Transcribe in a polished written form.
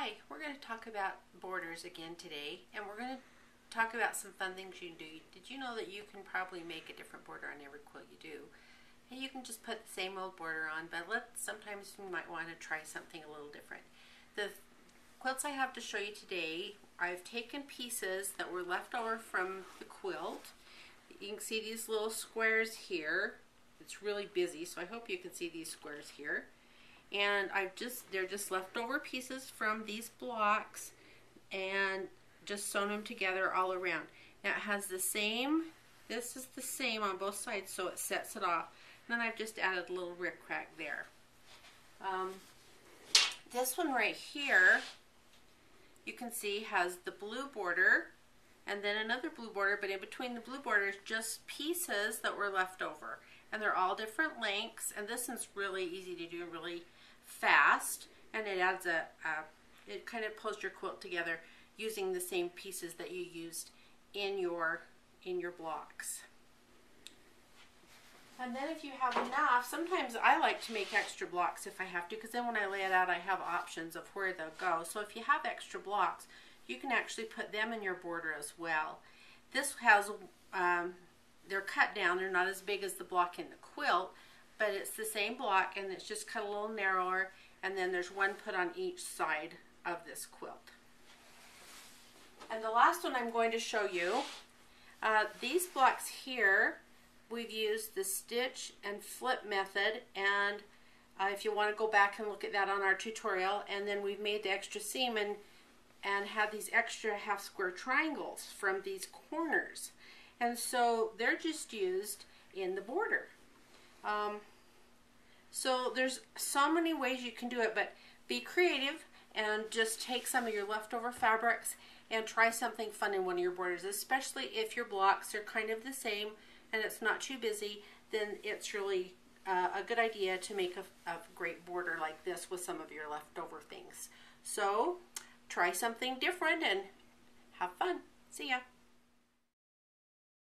Hi, we're going to talk about borders again today, and we're going to talk about some fun things you can do. Did you know that you can probably make a different border on every quilt you do? And you can just put the same old border on, but sometimes you might want to try something a little different. The quilts I have to show you today, I've taken pieces that were left over from the quilt. You can see these little squares here. It's really busy, so I hope you can see these squares here. And they're just leftover pieces from these blocks and just sewn them together all around. Now it has the same, this is the same on both sides, so it sets it off. And then I've just added a little rickrack there. This one right here, you can see has the blue border and then another blue border, but in between the blue borders, just pieces that were left over. And they're all different lengths, and this one's really easy to do, really fast, and it adds it kind of pulls your quilt together using the same pieces that you used in your blocks. And then if you have enough, sometimes I like to make extra blocks if I have to, because then when I lay it out I have options of where they'll go. So if you have extra blocks, you can actually put them in your border as well. This has they're cut down, they're not as big as the block in the quilt, but it's the same block and it's just cut a little narrower, and then there's one put on each side of this quilt. And the last one I'm going to show you, these blocks here, we've used the stitch and flip method, and if you want to go back and look at that on our tutorial, and then we've made the extra seam and have these extra half square triangles from these corners. And so they're just used in the border. So there's so many ways you can do it, but be creative and just take some of your leftover fabrics and try something fun in one of your borders, especially if your blocks are kind of the same and it's not too busy. Then it's really a good idea to make a great border like this with some of your leftover things. So try something different and have fun. See ya.